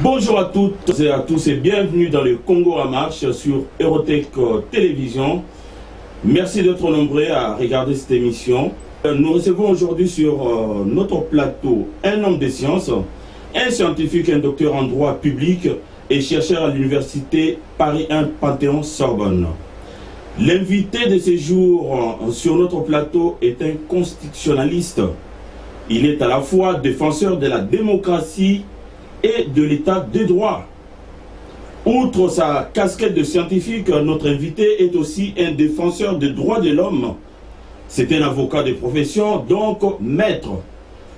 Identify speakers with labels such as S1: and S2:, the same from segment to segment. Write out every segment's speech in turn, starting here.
S1: Bonjour à toutes et à tous et bienvenue dans le Congo en marche sur Eurotech Télévision. Merci d'être nombreux à regarder cette émission. Nous recevons aujourd'hui sur notre plateau un homme de sciences, un scientifique, un docteur en droit public et chercheur à l'université Paris 1 Panthéon-Sorbonne. L'invité de ce jour sur notre plateau est un constitutionnaliste. Il est à la fois défenseur de la démocratie et de l'état de droit. Outre sa casquette de scientifique, notre invité est aussi un défenseur des droits de l'homme. C'est un avocat de profession, donc maître.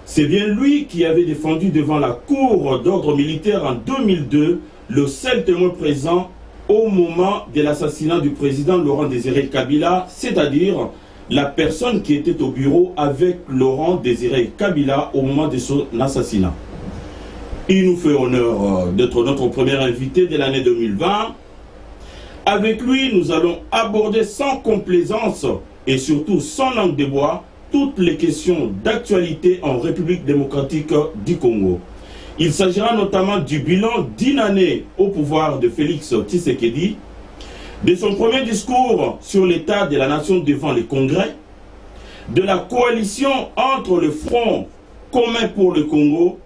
S1: C'est bien lui qui avait défendu devant la cour d'ordre militaire en 2002 le seul témoin présent au moment de l'assassinat du président Laurent Désiré Kabila, c'est-à-dire la personne qui était au bureau avec Laurent Désiré Kabila au moment de son assassinat. Il nous fait honneur d'être notre premier invité de l'année 2020. Avec lui, nous allons aborder sans complaisance et surtout sans langue de bois toutes les questions d'actualité en République démocratique du Congo. Il s'agira notamment du bilan d'une année au pouvoir de Félix Tshisekedi, de son premier discours sur l'état de la nation devant le Congrès, de la coalition entre le Front commun pour le Congo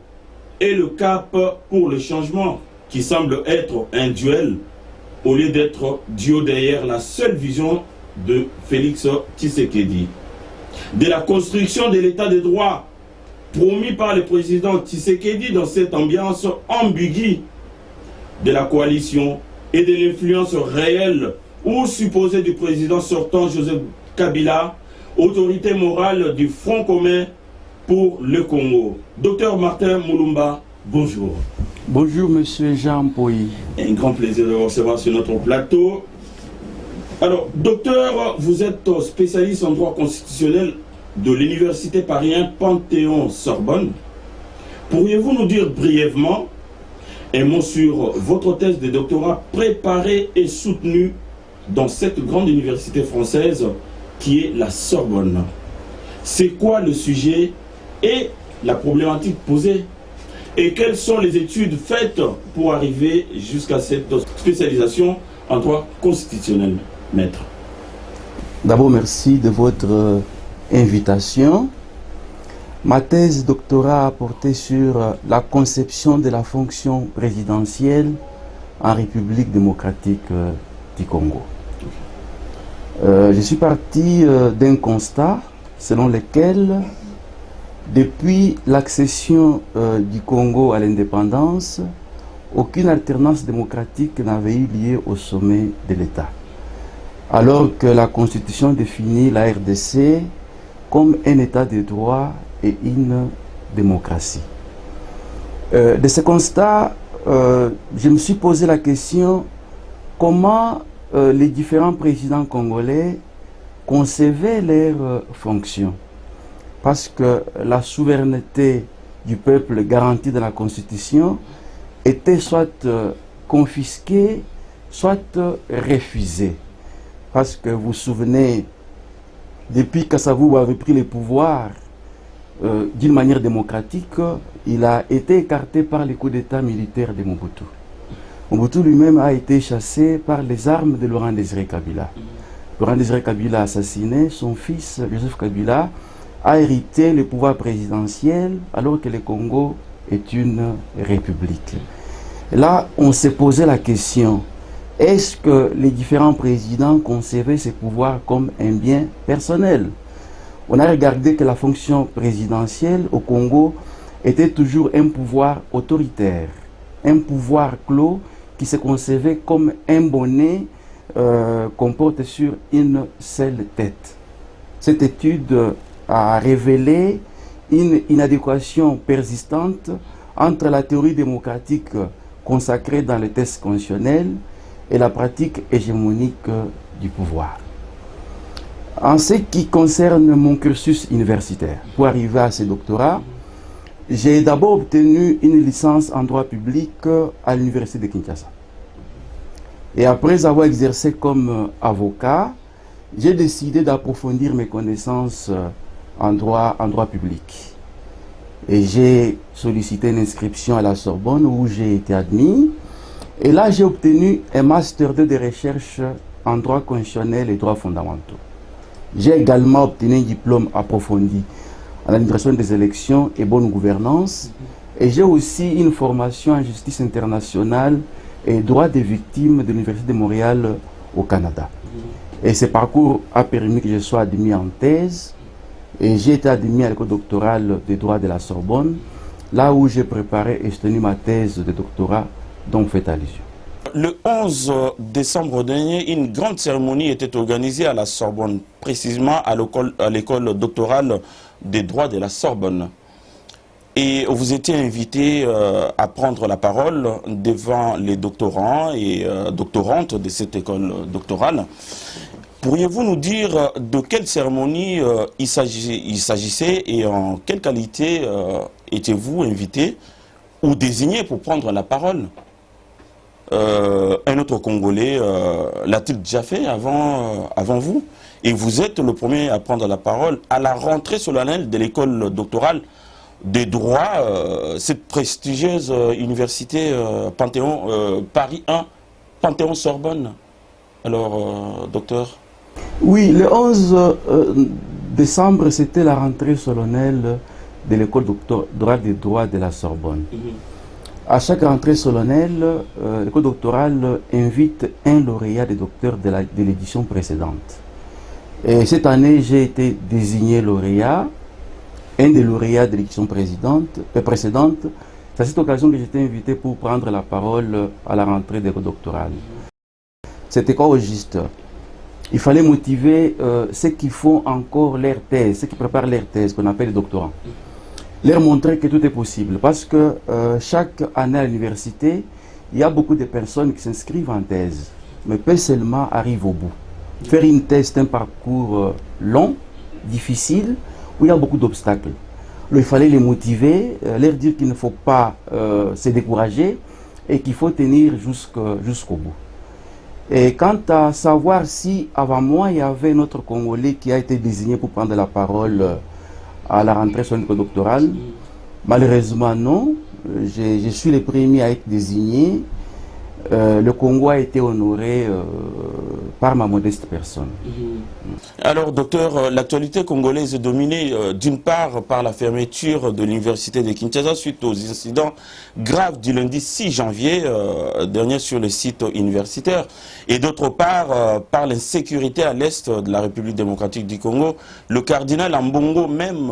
S1: et le Cap pour le changement, qui semble être un duel au lieu d'être duo derrière la seule vision de Félix Tshisekedi. De la construction de l'état de droit promis par le président Tshisekedi dans cette ambiance ambiguë de la coalition et de l'influence réelle ou supposée du président sortant Joseph Kabila, autorité morale du Front commun pour le Congo. Docteur Martin Moulumba, bonjour.
S2: Bonjour Monsieur Jean Poy.
S1: Un grand plaisir de vous recevoir sur notre plateau. Alors, docteur, vous êtes spécialiste en droit constitutionnel de l'université Paris 1 Panthéon-Sorbonne. Pourriez-vous nous dire brièvement un mot sur votre thèse de doctorat préparée et soutenue dans cette grande université française qui est la Sorbonne? C'est quoi le sujet et la problématique posée? Et quelles sont les études faites pour arriver jusqu'à cette spécialisation en droit constitutionnel, maître?
S2: D'abord, merci de votre invitation. Ma thèse de doctorat a porté sur la conception de la fonction présidentielle en République démocratique du Congo. Je suis parti d'un constat selon lequel, depuis l'accession du Congo à l'indépendance, aucune alternance démocratique n'avait eu lieu au sommet de l'État. Alors que la Constitution définit la RDC comme un État de droit et une démocratie. De ce constat, je me suis posé la question comment les différents présidents congolais concevaient leurs fonctions. Parce que la souveraineté du peuple garantie dans la Constitution était soit confisquée, soit refusée. Parce que vous vous souvenez, depuis qu'Assavou avait pris le pouvoir d'une manière démocratique, il a été écarté par les coups d'État militaires de Mobutu. Mobutu lui-même a été chassé par les armes de Laurent Désiré Kabila. Laurent Désiré Kabila a assassiné, son fils Joseph Kabila a hérité le pouvoir présidentiel alors que le Congo est une république. Là, on s'est posé la question, est-ce que les différents présidents concevaient ces pouvoirs comme un bien personnel? On a regardé que la fonction présidentielle au Congo était toujours un pouvoir autoritaire, un pouvoir clos qui se concevait comme un bonnet qu'on porte sur une seule tête. Cette étude a révélé une inadéquation persistante entre la théorie démocratique consacrée dans les textes constitutionnels et la pratique hégémonique du pouvoir. En ce qui concerne mon cursus universitaire, pour arriver à ce doctorat, j'ai d'abord obtenu une licence en droit public à l'université de Kinshasa. Et après avoir exercé comme avocat, j'ai décidé d'approfondir mes connaissances en droit public. Et j'ai sollicité une inscription à la Sorbonne où j'ai été admis. Et là, j'ai obtenu un master 2 de recherche en droit constitutionnel et droits fondamentaux. J'ai également obtenu un diplôme approfondi en administration des élections et bonne gouvernance. Et j'ai aussi une formation en justice internationale et droit des victimes de l'Université de Montréal au Canada. Et ce parcours a permis que je sois admis en thèse. Et j'ai été admis à l'école doctorale de droit de la Sorbonne, là où j'ai préparé et soutenu ma thèse de doctorat dont vous faites allusion.
S1: Le 11 décembre dernier, une grande cérémonie était organisée à la Sorbonne, précisément à l'école doctorale des droits de la Sorbonne. Et vous étiez invité à prendre la parole devant les doctorants et doctorantes de cette école doctorale. Pourriez-vous nous dire de quelle cérémonie il s'agissait et en quelle qualité étiez-vous invité ou désigné pour prendre la parole? Un autre Congolais l'a-t-il déjà fait avant vous? Et vous êtes le premier à prendre la parole à la rentrée solennelle de l'école doctorale des droits, cette prestigieuse université Panthéon, Paris 1, Panthéon-Sorbonne. Alors, docteur?
S2: Oui, le 11 décembre, c'était la rentrée solennelle de l'école doctorale des droits de la Sorbonne. À chaque rentrée solennelle, l'école doctorale invite un lauréat des docteurs de l'édition précédente. Et cette année, j'ai été désigné lauréat, un des lauréats de l'édition précédente. C'est à cette occasion que j'étais invité pour prendre la parole à la rentrée de l'école doctorale. C'était quoi au juste? Il fallait motiver ceux qui font encore leur thèse, ceux qui préparent leur thèse, qu'on appelle les doctorants. Leur montrer que tout est possible. Parce que chaque année à l'université, il y a beaucoup de personnes qui s'inscrivent en thèse, mais peu seulement arrivent au bout. Faire une thèse, c'est un parcours long, difficile, où il y a beaucoup d'obstacles. Il fallait les motiver, leur dire qu'il ne faut pas se décourager et qu'il faut tenir jusqu'au bout. Et quant à savoir si avant moi, il y avait un autre Congolais qui a été désigné pour prendre la parole à la rentrée sur l'école doctorale, malheureusement non. Je suis le premier à être désigné. Le Congo a été honoré par ma modeste personne.
S1: Alors, docteur, l'actualité congolaise est dominée d'une part par la fermeture de l'université de Kinshasa suite aux incidents graves du lundi 6 janvier dernier sur le site universitaire, et d'autre part par l'insécurité à l'est de la République démocratique du Congo. Le cardinal Ambongo même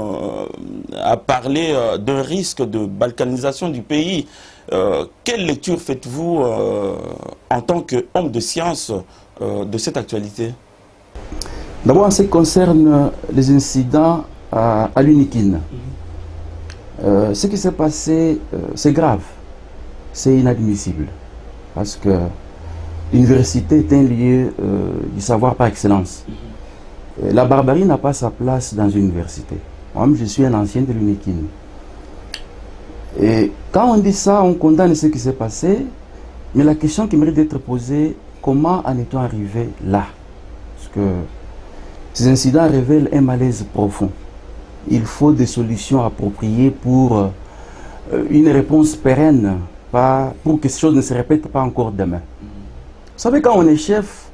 S1: a parlé d'un risque de balkanisation du pays. Quelle lecture faites-vous en tant qu'homme de science de cette actualité?
S2: D'abord, en ce qui concerne les incidents à l'UNIKIN, ce qui s'est passé, c'est grave, c'est inadmissible, parce que l'université est un lieu du savoir par excellence. La barbarie n'a pas sa place dans une université. Moi-même, je suis un ancien de l'UNIKIN. Et quand on dit ça, on condamne ce qui s'est passé, mais la question qui mérite d'être posée, comment en est-on arrivé là? Parce que ces incidents révèlent un malaise profond. Il faut des solutions appropriées pour une réponse pérenne, pour que ces choses ne se répètent pas encore demain. Vous savez, quand on est chef,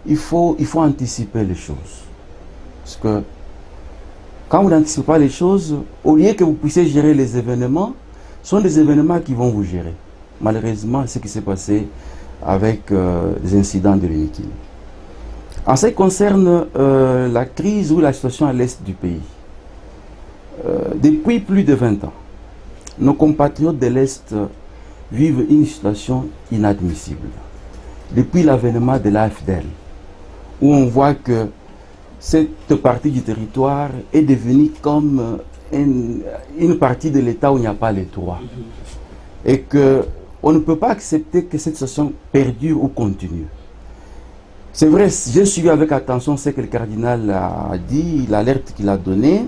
S2: il faut anticiper les choses. Parce que quand vous n'anticipez pas les choses, au lieu que vous puissiez gérer les événements, ce sont des événements qui vont vous gérer. Malheureusement, ce qui s'est passé avec les incidents de l'UNIKIN. En ce qui concerne la crise ou la situation à l'est du pays, depuis plus de 20 ans, nos compatriotes de l'Est vivent une situation inadmissible. Depuis l'avènement de l'AFDL, où on voit que cette partie du territoire est devenue comme une partie de l'État où il n'y a pas les droits. Et qu'on ne peut pas accepter que cette situation perdure ou continue. C'est vrai, j'ai suivi avec attention ce que le cardinal a dit, l'alerte qu'il a donnée.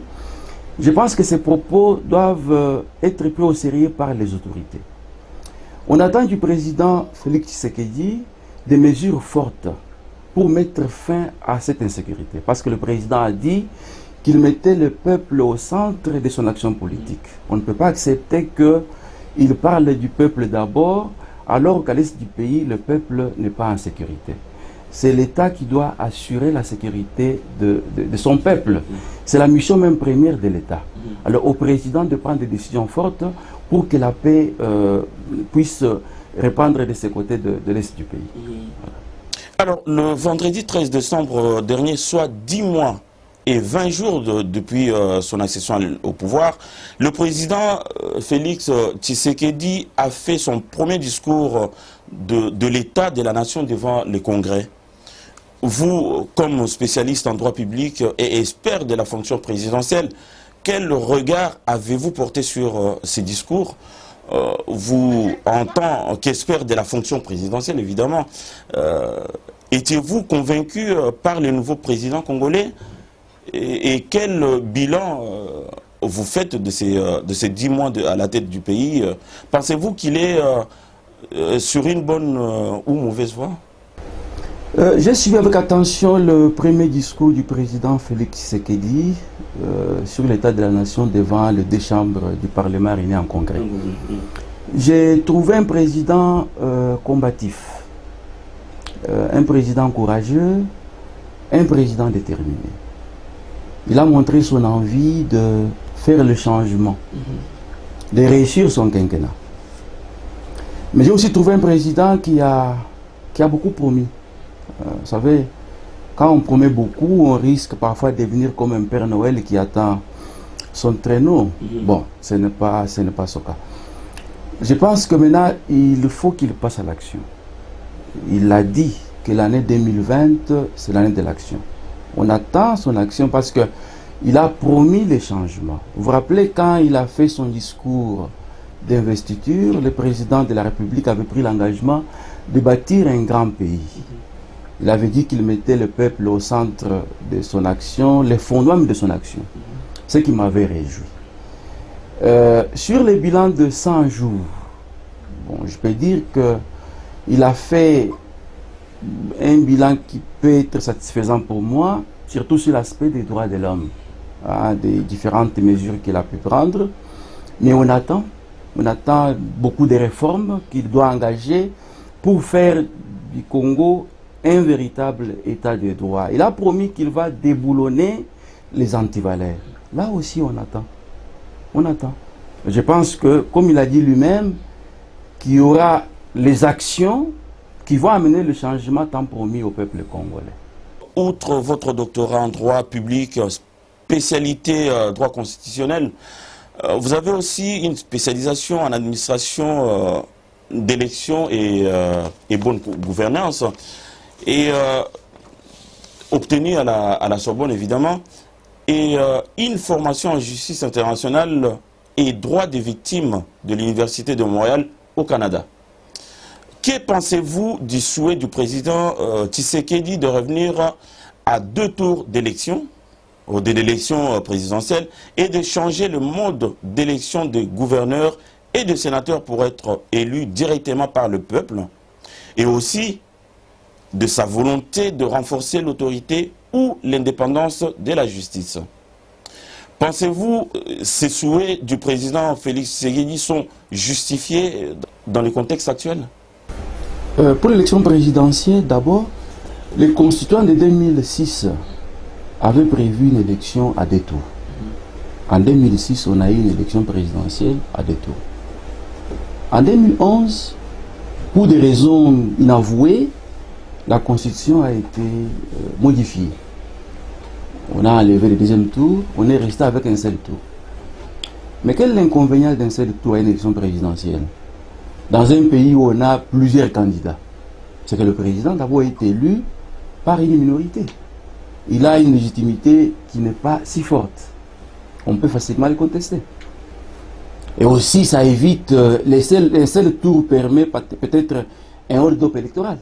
S2: Je pense que ces propos doivent être pris au sérieux par les autorités. On attend du président Félix Tshisekedi des mesures fortes pour mettre fin à cette insécurité. Parce que le président a dit qu'il mettait le peuple au centre de son action politique. On ne peut pas accepter qu'il parle du peuple d'abord, alors qu'à l'est du pays, le peuple n'est pas en sécurité. C'est l'État qui doit assurer la sécurité de son peuple. C'est la mission même première de l'État. Alors au président de prendre des décisions fortes pour que la paix puisse répandre de ces côtés de l'est du pays. Voilà.
S1: Alors le vendredi 13 décembre dernier, soit 10 mois et 20 jours depuis son accession au pouvoir, le président Félix Tshisekedi a fait son premier discours de l'État de la nation devant le Congrès. Vous, comme spécialiste en droit public et expert de la fonction présidentielle, quel regard avez-vous porté sur ces discours? Vous, en tant qu'expert de la fonction présidentielle, évidemment, étiez-vous convaincu par le nouveau président congolais? Et quel bilan vous faites de ces 10 mois à la tête du pays? Pensez-vous qu'il est sur une bonne ou mauvaise voie?
S2: J'ai suivi avec attention le premier discours du président Félix Tshisekedi sur l'état de la nation devant les deux chambres du Parlement réunis en congrès. J'ai trouvé un président combatif, un président courageux, un président déterminé. Il a montré son envie de faire le changement, de réussir son quinquennat. Mais j'ai aussi trouvé un président qui a beaucoup promis. Vous savez, quand on promet beaucoup, on risque parfois de devenir comme un Père Noël qui attend son traîneau. Bon, ce n'est pas ce cas. Je pense que maintenant, il faut qu'il passe à l'action. Il a dit que l'année 2020, c'est l'année de l'action. On attend son action parce qu'il a promis les changements. Vous vous rappelez quand il a fait son discours d'investiture, le président de la République avait pris l'engagement de bâtir un grand pays. Il avait dit qu'il mettait le peuple au centre de son action, les fondements de son action. Ce qui m'avait réjoui. Sur le bilan de 100 jours, bon, je peux dire qu'il a fait un bilan qui peut être satisfaisant pour moi, surtout sur l'aspect des droits de l'homme, des différentes mesures qu'il a pu prendre. Mais on attend beaucoup de réformes qu'il doit engager pour faire du Congo un véritable état de droit. Il a promis qu'il va déboulonner les antivaleurs. Là aussi, on attend. On attend. Je pense que, comme il a dit lui-même, qu'il y aura les actions qui vont amener le changement tant promis au peuple congolais.
S1: Outre votre doctorat en droit public, spécialité droit constitutionnel, vous avez aussi une spécialisation en administration d'élections et bonne gouvernance, et obtenue à la Sorbonne évidemment, et une formation en justice internationale et droit des victimes de l'Université de Montréal au Canada. Que pensez-vous du souhait du président Tshisekedi de revenir à 2 tours d'élection, de l'élection présidentielle, et de changer le mode d'élection des gouverneurs et des sénateurs pour être élus directement par le peuple, et aussi de sa volonté de renforcer l'autorité ou l'indépendance de la justice? Pensez-vous que ces souhaits du président Félix Tshisekedi sont justifiés dans le contexte actuel?
S2: Pour l'élection présidentielle, d'abord, les constituants de 2006 avaient prévu une élection à 2 tours. En 2006, on a eu une élection présidentielle à 2 tours. En 2011, pour des raisons inavouées, la Constitution a été modifiée. On a enlevé le 2e tour, on est resté avec un seul tour. Mais quel est l'inconvénient d'un seul tour à une élection présidentielle? Dans un pays où on a plusieurs candidats, c'est que le président d'abord est élu par une minorité. Il a une légitimité qui n'est pas si forte. On peut facilement le contester. Et aussi, ça évite, un seul tour permet peut-être un hold-up électoral.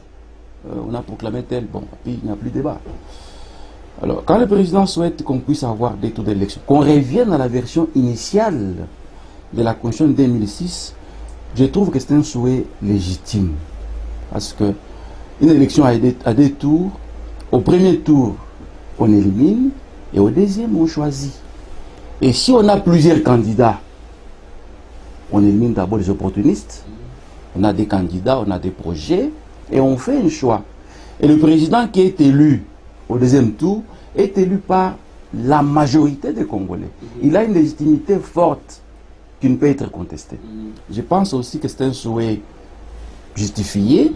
S2: On a proclamé tel, bon, puis il n'y a plus de débat. Alors, quand le président souhaite qu'on puisse avoir 2 tours d'élection, qu'on revienne à la version initiale de la Constitution de 2006, je trouve que c'est un souhait légitime. Parce que une élection à 2 tours, au premier tour, on élimine, Et au deuxième, on choisit. Et si on a plusieurs candidats, on élimine d'abord les opportunistes. On a des candidats, on a des projets, et on fait un choix. Et le président qui est élu au deuxième tour est élu par la majorité des Congolais. Il a une légitimité forte qui ne peut être contestée. Je pense aussi que c'est un souhait justifié.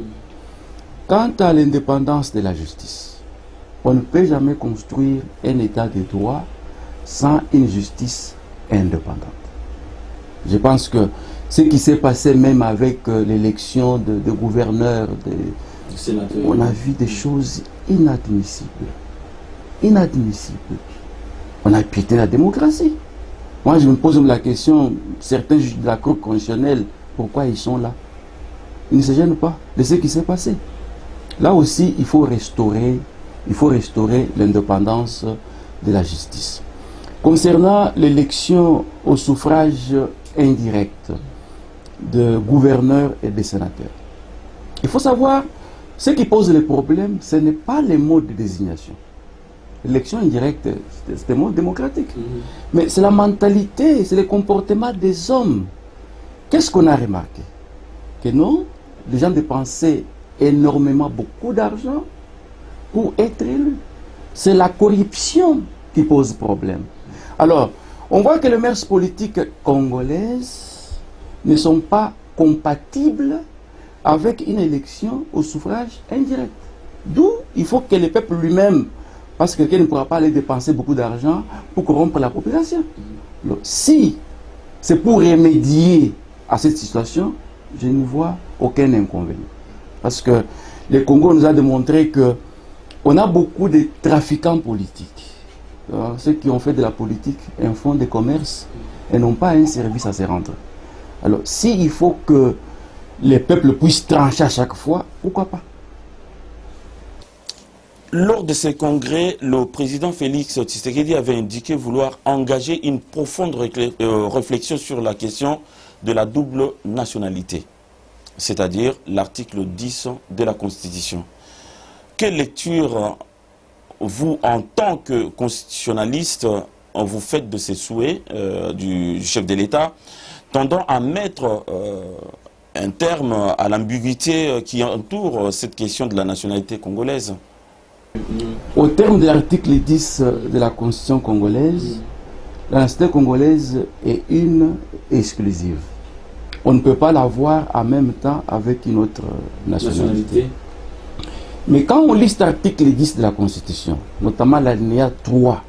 S2: Quant à l'indépendance de la justice, on ne peut jamais construire un état de droit sans une justice indépendante. Je pense que ce qui s'est passé même avec l'élection de gouverneurs, on a vu des choses inadmissibles. Inadmissibles. On a piétiné la démocratie. Moi, je me pose la question, certains juges de la Cour constitutionnelle, pourquoi ils sont là? Ils ne se gênent pas de ce qui s'est passé. Là aussi, il faut restaurer l'indépendance de la justice. Concernant l'élection au suffrage indirect de gouverneurs et de sénateurs, il faut savoir, ce qui pose le problème, ce n'est pas les modes de désignation. L'élection indirecte, c'est un mode démocratique. Mais c'est la mentalité, c'est le comportement des hommes. Qu'est-ce qu'on a remarqué? Que non, les gens dépensaient énormément, beaucoup d'argent pour être élus. C'est la corruption qui pose problème. Alors, on voit que les mœurs politiques congolaises ne sont pas compatibles avec une élection au suffrage indirect. D'où il faut que le peuple lui-même, parce que quelqu'un ne pourra pas aller dépenser beaucoup d'argent pour corrompre la population. Alors, si c'est pour remédier à cette situation, je ne vois aucun inconvénient. Parce que le Congo nous a démontré qu'on a beaucoup de trafiquants politiques. Ceux qui ont fait de la politique un fonds de commerce et n'ont pas un service à se rendre. Alors, s'il faut que les peuples puissent trancher à chaque fois, pourquoi pas?
S1: Lors de ces congrès, le président Félix Tshisekedi avait indiqué vouloir engager une profonde réflexion sur la question de la double nationalité, c'est-à-dire l'article 10 de la Constitution. Quelle lecture, vous, en tant que constitutionnaliste, vous faites de ces souhaits du chef de l'État, tendant à mettre un terme à l'ambiguïté qui entoure cette question de la nationalité congolaise?
S2: Au terme de l'article 10 de la Constitution congolaise, la nationalité congolaise est une exclusive. On ne peut pas l'avoir en même temps avec une autre nationalité. Mais quand on lit cet article 10 de la Constitution, notamment l'alinéa 3,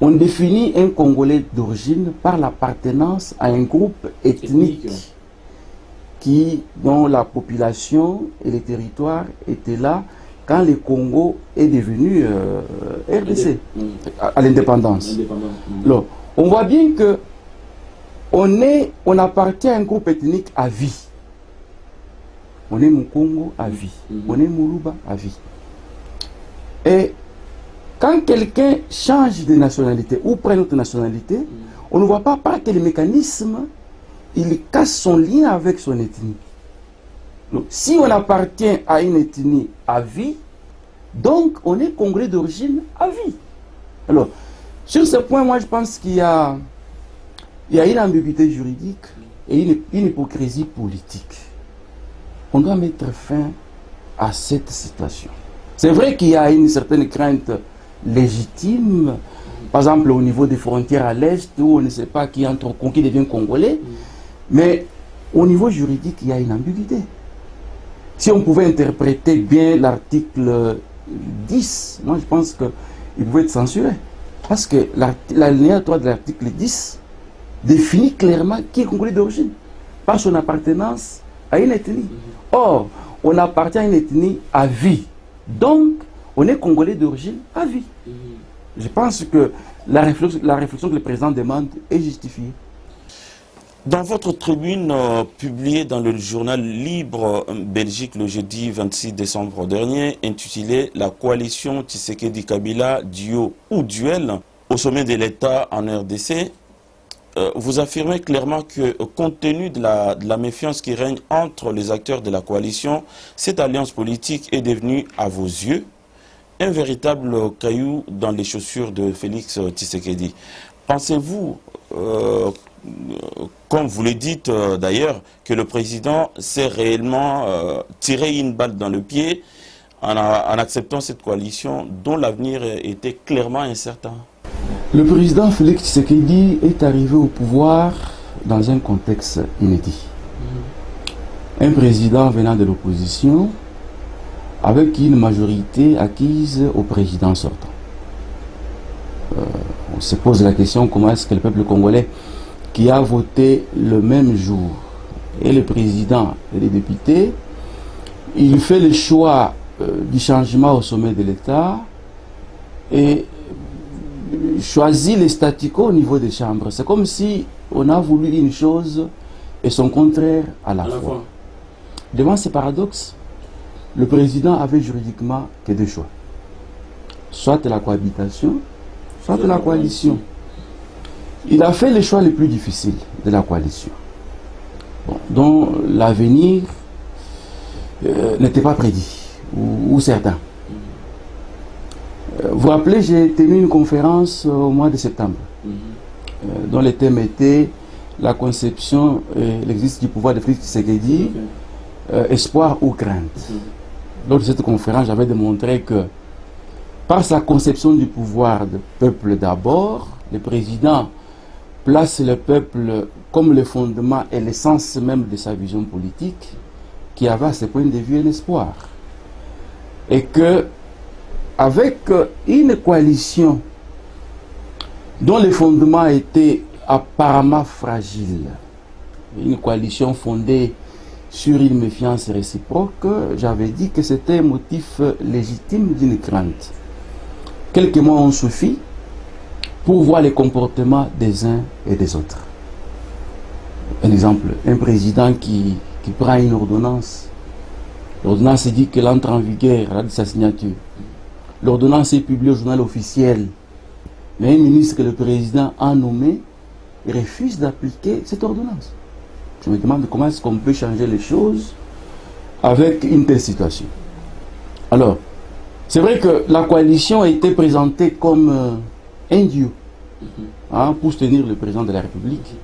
S2: on définit un Congolais d'origine par l'appartenance à un groupe ethnique dont la population et les territoires étaient là quand le Congo est devenu RDC, à l'indépendance. Alors, on voit bien que on appartient à un groupe ethnique à vie. On est Mukongo à vie. On est Moulouba à vie. Et quand quelqu'un change de nationalité ou prend une autre nationalité, on ne voit pas par quel mécanisme il casse son lien avec son ethnie. Donc, si on appartient à une ethnie à vie, donc on est Congolais d'origine à vie. Alors, sur ce point, moi je pense qu'il y a une ambiguïté juridique et une hypocrisie politique. On doit mettre fin à cette situation. C'est vrai qu'il y a une certaine crainte légitime, par exemple au niveau des frontières à l'Est, où on ne sait pas qui entre qui devient Congolais, mais au niveau juridique, il y a une ambiguïté. Si on pouvait interpréter bien l'article 10, moi je pense qu'il pouvait être censuré. Parce que l'alinéa 3 de l'article 10 définit clairement qui est Congolais d'origine, par son appartenance à une ethnie. Or, on appartient à une ethnie à vie. Donc, on est Congolais d'origine à vie. Je pense que la réflexion que le président demande est justifiée.
S1: Dans votre tribune publiée dans le journal Libre Belgique le jeudi 26 décembre dernier, intitulée « La coalition Tshisekedi-Kabila, duo ou duel au sommet de l'État en RDC », vous affirmez clairement que, compte tenu de la méfiance qui règne entre les acteurs de la coalition, cette alliance politique est devenue, à vos yeux, un véritable caillou dans les chaussures de Félix Tshisekedi. Pensez-vous, comme vous le dites d'ailleurs, que le président s'est réellement tiré une balle dans le pied en acceptant cette coalition dont l'avenir était clairement incertain?
S2: Le président Félix Tshisekedi est arrivé au pouvoir dans un contexte inédit. Un président venant de l'opposition avec une majorité acquise au président sortant. On se pose la question comment est-ce que le peuple congolais qui a voté le même jour et le président et les députés, il fait le choix du changement au sommet de l'État et choisit les statu quo au niveau des chambres. C'est comme si on a voulu une chose et son contraire à la fois. Devant ces paradoxes, le président avait juridiquement que deux choix. Soit la cohabitation, soit la coalition. Il a fait le choix le plus difficile de la coalition, dont l'avenir n'était pas prédit, ou certain. Vous vous rappelez, j'ai tenu une conférence au mois de septembre, dont le thème était la conception et l'exercice du pouvoir de Félix Tshisekedi, espoir ou crainte. Lors de cette conférence, j'avais démontré que par sa conception du pouvoir de peuple d'abord, le président place le peuple comme le fondement et l'essence même de sa vision politique, qui avait à ce point de vue un espoir. Et que, avec une coalition dont les fondements étaient apparemment fragiles, une coalition fondée sur une méfiance réciproque, j'avais dit que c'était un motif légitime d'une crainte. Quelques mois ont suffi pour voir les comportements des uns et des autres. Un exemple, un président qui prend une ordonnance. L'ordonnance dit qu'elle entre en vigueur à la de sa signature. L'ordonnance est publiée au journal officiel. Mais un ministre que le président a nommé refuse d'appliquer cette ordonnance. Je me demande comment est-ce qu'on peut changer les choses avec une telle situation. Alors, c'est vrai que la coalition a été présentée comme un duo pour soutenir le président de la République.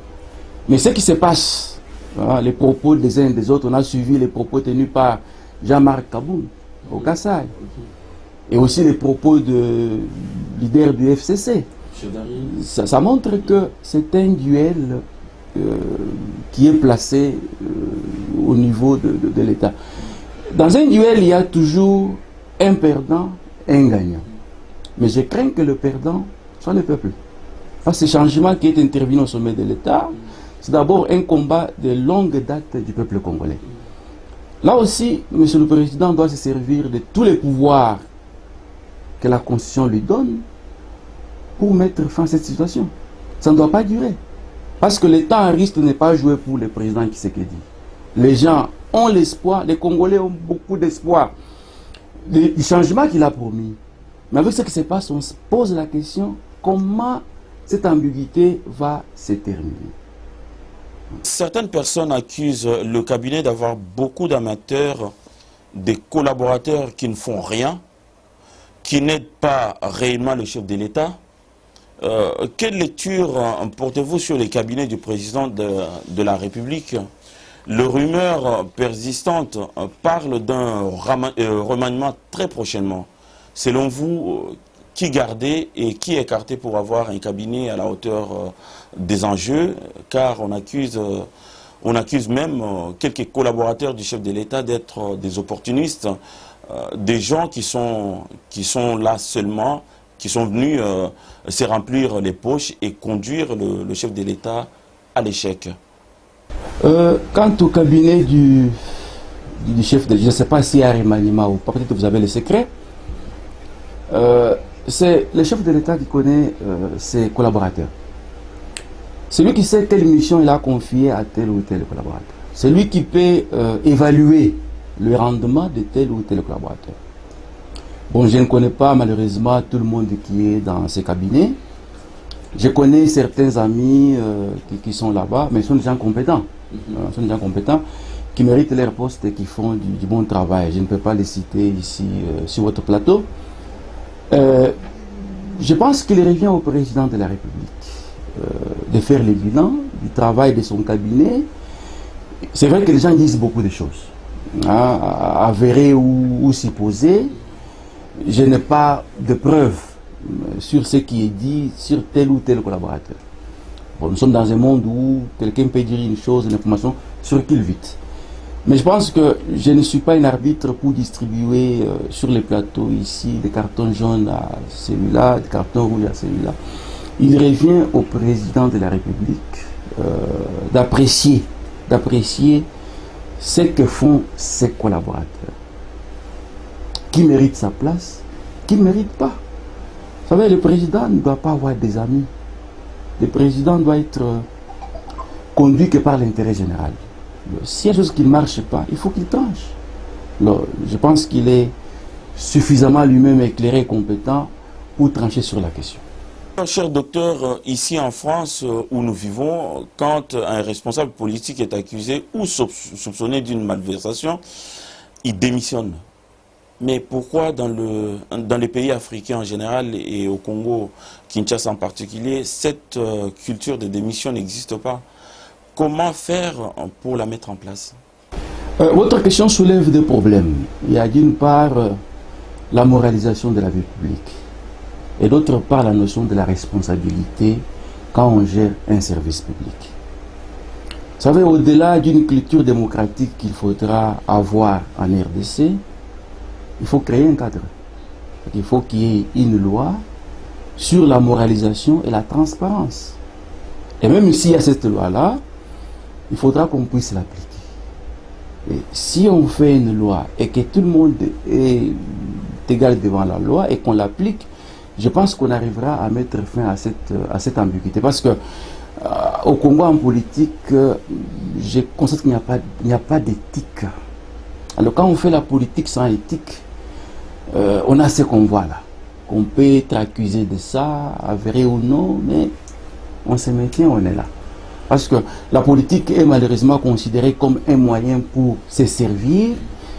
S2: Mais ce qui se passe, les propos des uns et des autres, on a suivi les propos tenus par Jean-Marc Kaboul au Kassai. Et aussi les propos du leader du FCC. Ça montre que c'est un duel qui est placé au niveau de l'État. Dans un duel, il y a toujours un perdant et un gagnant. Mais je crains que le perdant soit le peuple. Parce que ce changement qui est intervenu au sommet de l'État, c'est d'abord un combat de longue date du peuple congolais. Là aussi, M. le Président doit se servir de tous les pouvoirs que la Constitution lui donne pour mettre fin à cette situation. Ça ne doit pas durer. Parce que le temps risque de ne pas jouer pour le président Tshisekedi. Les gens ont l'espoir, les Congolais ont beaucoup d'espoir du changement qu'il a promis. Mais avec ce qui se passe, on se pose la question, comment cette ambiguïté va se terminer?
S1: Certaines personnes accusent le cabinet d'avoir beaucoup d'amateurs, des collaborateurs qui ne font rien, qui n'aident pas réellement le chef de l'État. Quelle lecture portez-vous sur les cabinets du président de la République? Les rumeurs persistantes parlent d'un remaniement très prochainement. Selon vous, qui garder et qui écarter pour avoir un cabinet à la hauteur des enjeux? Car on accuse même quelques collaborateurs du chef de l'État d'être des opportunistes, des gens qui sont là seulement, qui sont venus se remplir les poches et conduire le chef de l'État à l'échec.
S2: Quant au cabinet du chef de l'État, je ne sais pas s'il y a un remaniement ou pas, peut-être que vous avez le secret. C'est le chef de l'État qui connaît ses collaborateurs. C'est lui qui sait quelle mission il a confiée à tel ou tel collaborateur. C'est lui qui peut évaluer le rendement de tel ou tel collaborateur. Bon, je ne connais pas malheureusement tout le monde qui est dans ces cabinets. Je connais certains amis qui sont là-bas, mais ils sont des gens compétents. Sont des gens compétents qui méritent leur poste et qui font du bon travail. Je ne peux pas les citer ici sur votre plateau. Je pense qu'il revient au président de la République de faire le bilan du travail de son cabinet. C'est vrai que les gens disent beaucoup de choses, hein, avérées ou supposées. Je n'ai pas de preuves sur ce qui est dit sur tel ou tel collaborateur. Bon, nous sommes dans un monde où quelqu'un peut dire une chose, une information, circule vite. Mais je pense que je ne suis pas un arbitre pour distribuer sur les plateaux ici des cartons jaunes à celui-là, des cartons rouges à celui-là. Il revient au président de la République d'apprécier ce que font ses collaborateurs. Qui mérite sa place, qui ne mérite pas. Vous savez, le président ne doit pas avoir des amis. Le président doit être conduit que par l'intérêt général. S'il y a quelque chose qui ne marche pas, il faut qu'il tranche. Alors, je pense qu'il est suffisamment lui-même éclairé et compétent pour trancher sur la question.
S1: Cher docteur, ici en France où nous vivons, quand un responsable politique est accusé ou soupçonné d'une malversation, il démissionne. Mais pourquoi dans les pays africains en général et au Congo, Kinshasa en particulier, cette culture de démission n'existe pas? Comment faire pour la mettre en place?
S2: Votre question soulève des problèmes. Il y a d'une part la moralisation de la vie publique et d'autre part la notion de la responsabilité quand on gère un service public. Vous savez, au-delà d'une culture démocratique qu'il faudra avoir en RDC, il faut créer un cadre. Il faut qu'il y ait une loi sur la moralisation et la transparence. Et même s'il y a cette loi-là, il faudra qu'on puisse l'appliquer. Et si on fait une loi et que tout le monde est égal devant la loi et qu'on l'applique, je pense qu'on arrivera à mettre fin à cette ambiguïté. Parce que au Congo en politique, je constate qu'il n'y a pas d'éthique. Alors quand on fait la politique sans éthique, on a ce qu'on voit là. On peut être accusé de ça, avéré ou non, mais on se maintient, on est là. Parce que la politique est malheureusement considérée comme un moyen pour se servir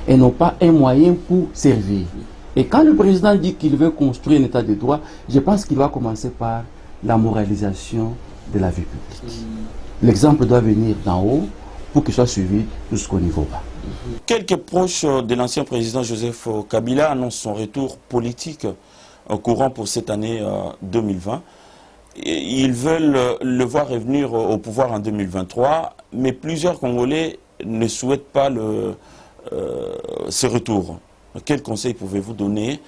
S2: et non pas un moyen pour servir. Et quand le président dit qu'il veut construire un état de droit, je pense qu'il va commencer par la moralisation de la vie publique. L'exemple doit venir d'en haut pour qu'il soit suivi jusqu'au niveau bas.
S1: Quelques proches de l'ancien président Joseph Kabila annoncent son retour politique au courant pour cette année 2020. Ils veulent le voir revenir au pouvoir en 2023, mais plusieurs Congolais ne souhaitent pas ce retour. Quel conseil pouvez-vous donner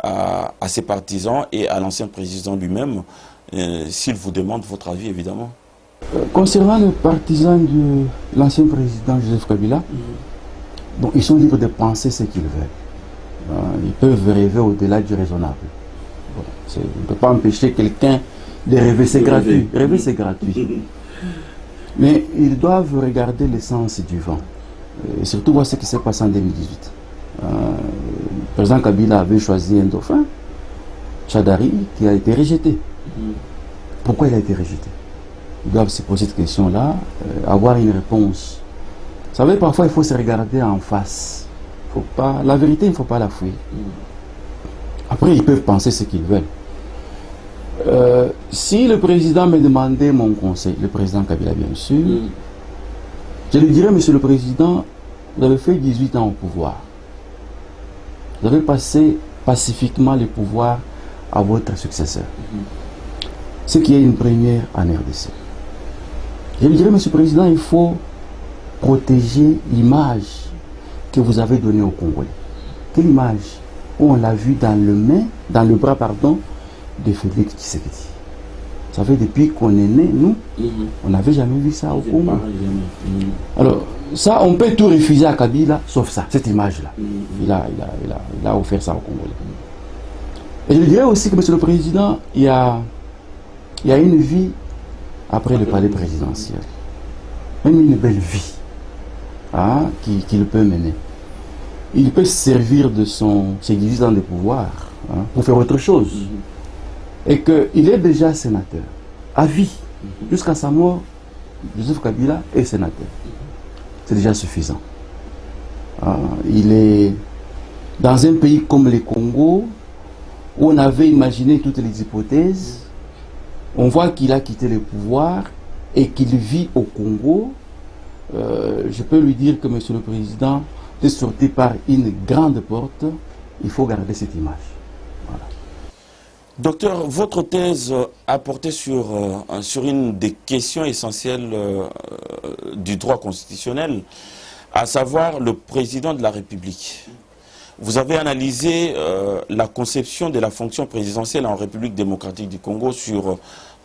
S1: à ses partisans et à l'ancien président lui-même, s'il vous demande votre avis, évidemment?
S2: Concernant les partisans de l'ancien président Joseph Kabila, bon, ils sont libres de penser ce qu'ils veulent. Ils peuvent rêver au-delà du raisonnable. Bon, on ne peut pas empêcher quelqu'un de rêver, c'est gratuit. Rêver, c'est gratuit. Mais ils doivent regarder l'essence du vent. Et surtout voir ce qui s'est passé en 2018. Le président Kabila avait choisi un dauphin, Chadari, qui a été rejeté. Pourquoi il a été rejeté? Ils doivent se poser cette question-là, avoir une réponse. Vous savez, parfois il faut se regarder en face. La vérité, il ne faut pas la fuir. Après, ils peuvent penser ce qu'ils veulent. Si le président me demandait mon conseil, le président Kabila bien sûr, je lui dirais, monsieur le président, vous avez fait 18 ans au pouvoir. Vous avez passé pacifiquement le pouvoir à votre successeur. Ce qui est une première en RDC. Je lui dirais, monsieur le président, il faut protéger l'image que vous avez donnée aux Congolais. Quelle image? On l'a vu dans le bras de Félix Tshisekedi. Vous savez, depuis qu'on est né, nous, on n'avait jamais vu ça au Congo. Alors, ça, on peut tout refuser à Kabila, sauf ça, cette image-là. Il a offert ça au Congolais. Et je dirais aussi que, monsieur le président, il y a une vie après le palais présidentiel. Même une belle vie qu'il peut mener. Il peut se servir de ses 18 ans de pouvoir pour faire autre chose. Et qu'il est déjà sénateur, à vie. Jusqu'à sa mort, Joseph Kabila est sénateur. C'est déjà suffisant. Il est dans un pays comme le Congo, où on avait imaginé toutes les hypothèses. On voit qu'il a quitté le pouvoir et qu'il vit au Congo. Je peux lui dire que, Monsieur le Président, est sorti par une grande porte. Il faut garder cette image. Voilà.
S1: Docteur, votre thèse a porté sur une des questions essentielles du droit constitutionnel, à savoir le président de la République. Vous avez analysé la conception de la fonction présidentielle en République démocratique du Congo sur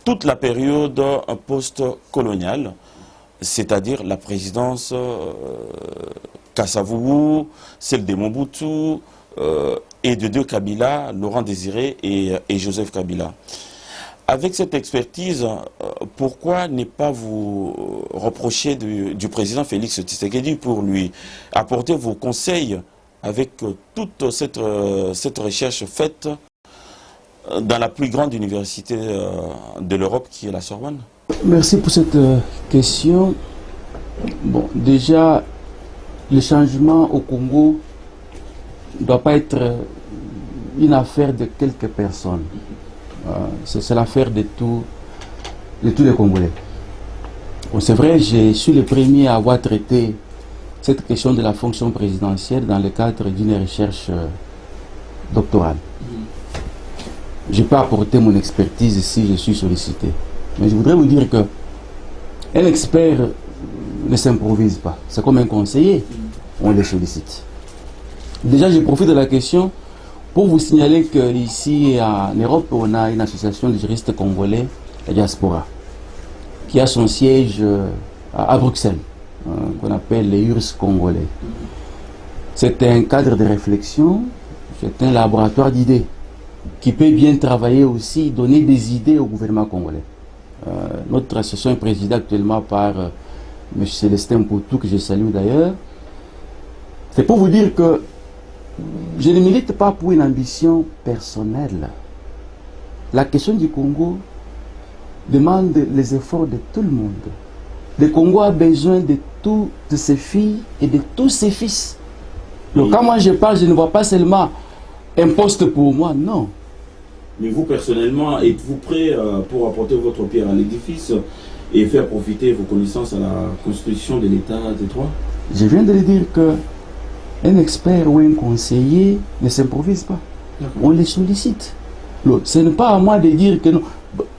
S1: toute la période post-coloniale, c'est-à-dire la présidence Kasavubu, celle de Mobutu, et de deux Kabila, Laurent Désiré et Joseph Kabila. Avec cette expertise, pourquoi ne pas vous reprocher du président Félix Tshisekedi pour lui apporter vos conseils avec toute cette recherche faite dans la plus grande université de l'Europe qui est la Sorbonne?
S2: Merci pour cette question. Bon, déjà, le changement au Congo ne doit pas être une affaire de quelques personnes. C'est l'affaire de tous les Congolais. Bon, c'est vrai, je suis le premier à avoir traité cette question de la fonction présidentielle dans le cadre d'une recherche doctorale. Je peux apporter mon expertise si je suis sollicité. Mais je voudrais vous dire que un expert ne s'improvise pas. C'est comme un conseiller, on le sollicite. Déjà, je profite de la question pour vous signaler qu'ici en Europe, on a une association de juristes congolais, la Diaspora, qui a son siège à Bruxelles, qu'on appelle les URS congolais. C'est un cadre de réflexion, c'est un laboratoire d'idées qui peut bien travailler aussi, donner des idées au gouvernement congolais. Notre association est présidée actuellement par M. Célestin Poutou, que je salue d'ailleurs. C'est pour vous dire que je ne milite pas pour une ambition personnelle. La question du Congo demande les efforts de tout le monde. Le Congo a besoin de toutes ses filles et de tous ses fils. Donc quand moi je parle, je ne vois pas seulement un poste pour moi, non.
S1: Mais vous, personnellement, êtes-vous prêt pour apporter votre pierre à l'édifice et faire profiter vos connaissances à la constitution de l'État des droits?
S2: Je viens de le dire que un expert ou un conseiller ne s'improvise pas. On les sollicite. Ce n'est pas à moi de dire que non.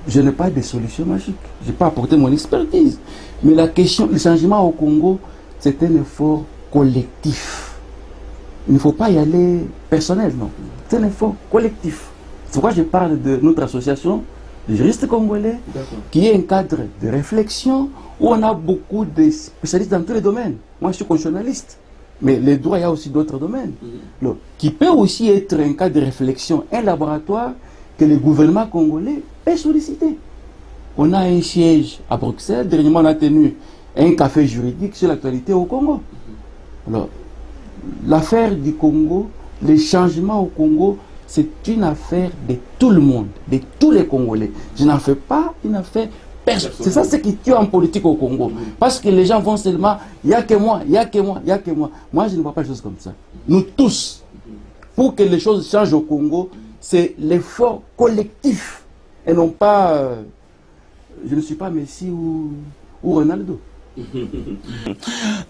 S2: Je n'ai pas de solution magique. Je peux apporter mon expertise. Mais la question, le changement au Congo, c'est un effort collectif. Il ne faut pas y aller personnel, non. C'est un effort collectif. C'est pourquoi je parle de notre association de juristes congolais, qui est un cadre de réflexion où on a beaucoup de spécialistes dans tous les domaines. Moi, je suis constitutionnaliste. Mais les droits, il y a aussi d'autres domaines. Qui peut aussi être un cas de réflexion, un laboratoire que le gouvernement congolais peut solliciter. On a un siège à Bruxelles. Dernièrement, on a tenu un café juridique sur l'actualité au Congo. Alors, l'affaire du Congo, les changements au Congo, c'est une affaire de tout le monde, de tous les Congolais. Je n'en fais pas une affaire. C'est ça ce qui tue en politique au Congo. Parce que les gens vont seulement, il n'y a que moi, il n'y a que moi, il n'y a que moi. Moi, je ne vois pas de choses comme ça. Nous tous, pour que les choses changent au Congo, c'est l'effort collectif. Et non pas, je ne suis pas Messi ou Ronaldo.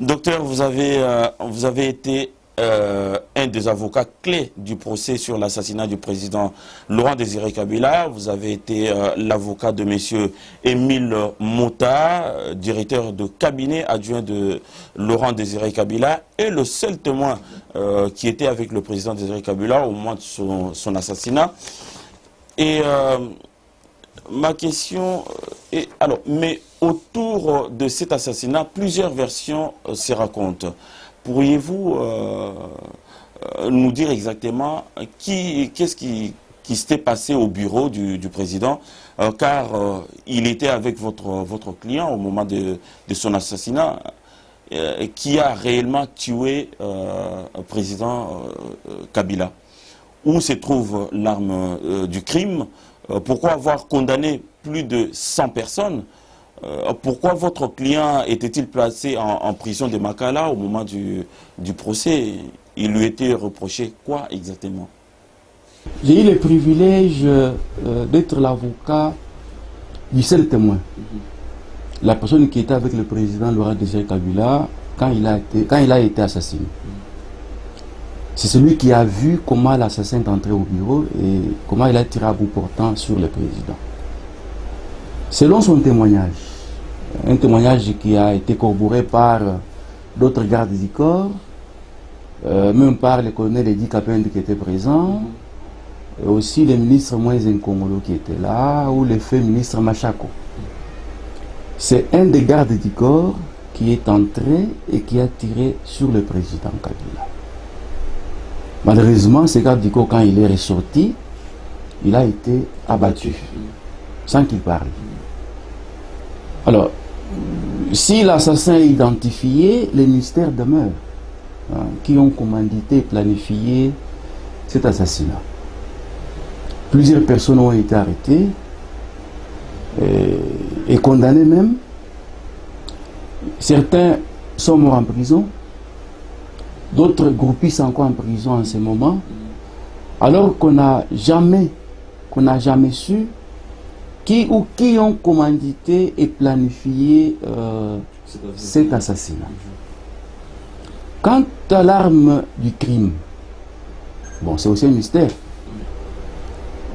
S1: Docteur, vous avez été un des avocats clés du procès sur l'assassinat du président Laurent Désiré Kabila. Vous avez été l'avocat de M. Émile Mota, directeur de cabinet adjoint de Laurent Désiré Kabila, et le seul témoin qui était avec le président Désiré Kabila au moment de son assassinat. Et ma question est, alors, mais autour de cet assassinat, plusieurs versions se racontent. Pourriez-vous nous dire exactement qu'est-ce qui s'était passé au bureau du président, car il était avec votre client au moment de son assassinat, qui a réellement tué le président Kabila? Où se trouve l'arme du crime? Pourquoi avoir condamné plus de 100 personnes? Pourquoi votre client était-il placé en prison de Makala au moment du procès? Il lui était reproché quoi exactement?
S2: J'ai eu le privilège d'être l'avocat du seul témoin. La personne qui était avec le président Laurent Désiré Kabila quand il a été assassiné. C'est celui qui a vu comment l'assassin est entré au bureau et comment il a tiré à bout portant sur le président. Selon son témoignage, un témoignage qui a été corroboré par d'autres gardes du corps, même par le colonel Edi Kapende qui était présent, et aussi le ministre Moïse Nkongolo qui était là, ou le fait ministre Machako. C'est un des gardes du corps qui est entré et qui a tiré sur le président Kabila. Malheureusement, ce garde du corps, quand il est ressorti, il a été abattu, sans qu'il parle. Alors, si l'assassin est identifié, les mystères demeurent, qui ont commandité et planifié cet assassinat. Plusieurs personnes ont été arrêtées et condamnées même. Certains sont morts en prison. D'autres groupistes sont encore en prison en ce moment. Alors qu'on n'a jamais su qui ont commandité et planifié cet assassinat. Quant à l'arme du crime, bon, c'est aussi un mystère.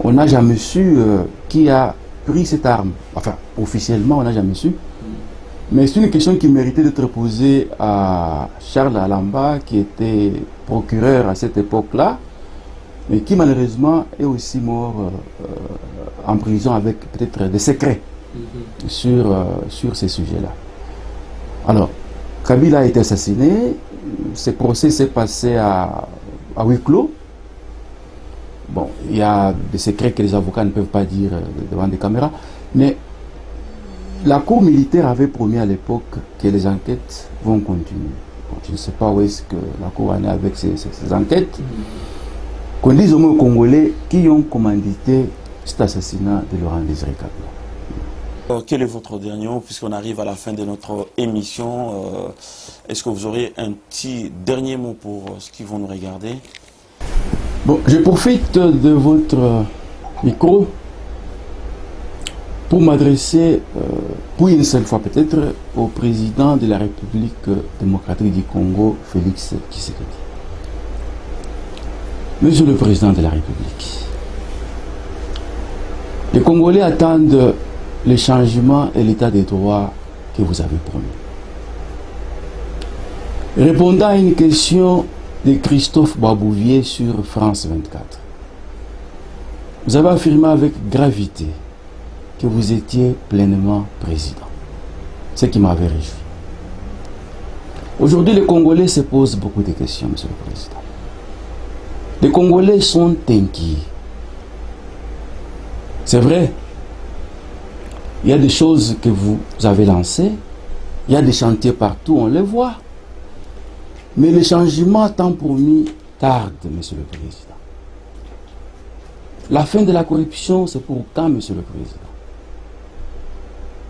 S2: On n'a jamais su qui a pris cette arme. Enfin, officiellement, on n'a jamais su. Mais c'est une question qui méritait d'être posée à Charles Alamba, qui était procureur à cette époque-là, mais qui malheureusement est aussi mort en prison avec peut-être des secrets sur ces sujets-là. Alors, Kabila a été assassiné, ce procès s'est passé à huis clos. Bon, il y a des secrets que les avocats ne peuvent pas dire devant des caméras, mais la cour militaire avait promis à l'époque que les enquêtes vont continuer. Bon, je ne sais pas où est-ce que la cour en est avec ces enquêtes. Qu'on dise aux mots Congolais qui ont commandité cet assassinat de Laurent Désiré Kabila.
S3: Quel est votre dernier mot, puisqu'on arrive à la fin de notre émission? Est-ce que vous aurez un petit dernier mot pour ceux qui vont nous regarder?
S2: Bon, je profite de votre micro pour m'adresser, pour une seule fois peut-être, au président de la République démocratique du Congo, Félix Tshisekedi. Monsieur le Président de la République, les Congolais attendent le changement et l'état des droits que vous avez promis. Répondant à une question de Christophe Babouvier sur France 24, vous avez affirmé avec gravité que vous étiez pleinement président, ce qui m'avait réjoui. Aujourd'hui, les Congolais se posent beaucoup de questions, Monsieur le Président. Les Congolais sont inquiets. C'est vrai, il y a des choses que vous avez lancées, il y a des chantiers partout, on les voit. Mais le changement tant promis tarde, Monsieur le Président. La fin de la corruption, c'est pour quand, Monsieur le Président?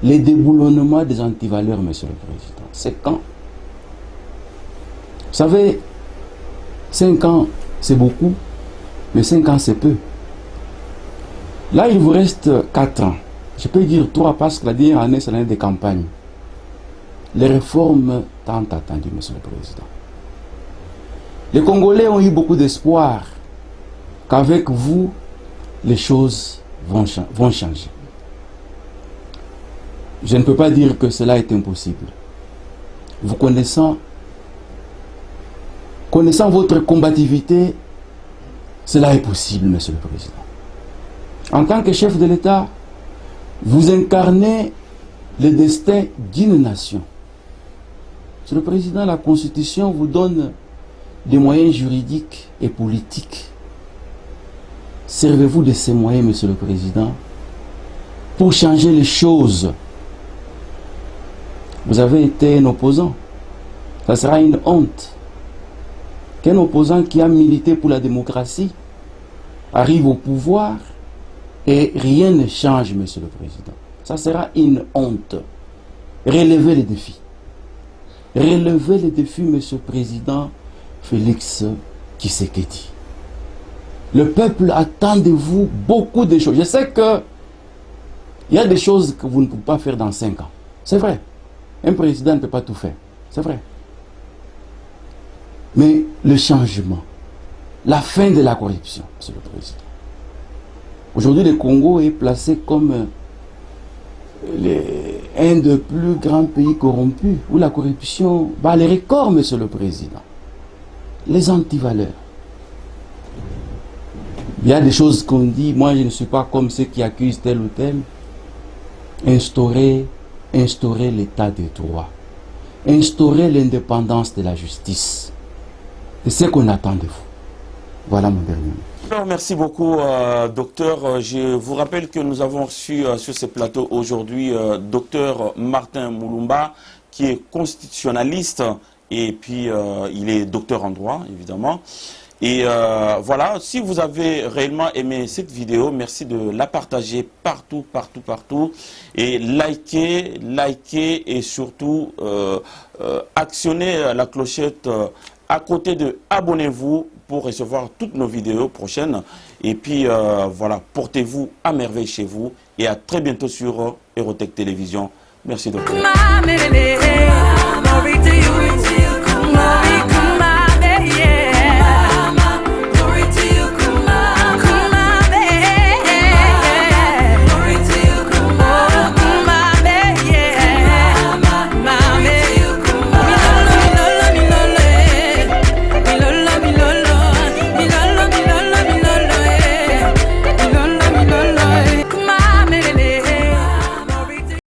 S2: Les déboulonnements des antivaleurs, Monsieur le Président, c'est quand? Vous savez, 5 ans, c'est beaucoup, mais 5 ans, c'est peu. Là, il vous reste 4 ans. Je peux dire 3 parce que la dernière année, c'est l'année des campagnes. Les réformes tant attendues, Monsieur le Président. Les Congolais ont eu beaucoup d'espoir qu'avec vous, les choses vont changer. Je ne peux pas dire que cela est impossible. Vous connaissant votre combativité, cela est possible, Monsieur le Président. En tant que chef de l'État, vous incarnez le destin d'une nation. Monsieur le Président, la Constitution vous donne des moyens juridiques et politiques. Servez-vous de ces moyens, Monsieur le Président, pour changer les choses. Vous avez été un opposant. Ça sera une honte qu'un opposant qui a milité pour la démocratie arrive au pouvoir et rien ne change, Monsieur le Président. Ça sera une honte. Relevez les défis. Relevez les défis, Monsieur le Président Félix Tshisekedi. Le peuple attend de vous beaucoup de choses. Je sais que il y a des choses que vous ne pouvez pas faire dans 5 ans. C'est vrai. Un président ne peut pas tout faire. C'est vrai. Mais le changement, la fin de la corruption, c'est le président. Aujourd'hui, le Congo est placé comme un des plus grands pays corrompus, où la corruption bat les records, monsieur le président. Les antivaleurs. Il y a des choses qu'on dit, moi je ne suis pas comme ceux qui accusent tel ou tel. Instaurer l'état de droit. Instaurer l'indépendance de la justice. C'est ce qu'on attend de vous. Voilà mon dernier mot.
S3: Alors, merci beaucoup, docteur. Je vous rappelle que nous avons reçu sur ce plateau aujourd'hui docteur Martin Moulumba, qui est constitutionnaliste et puis il est docteur en droit, évidemment. Et voilà, si vous avez réellement aimé cette vidéo, merci de la partager partout, partout, partout. Et likez et surtout actionnez la clochette à côté de abonnez-vous pour recevoir toutes nos vidéos prochaines. Et puis voilà, portez-vous à merveille chez vous et à très bientôt sur Aerotech Télévision. Merci docteur.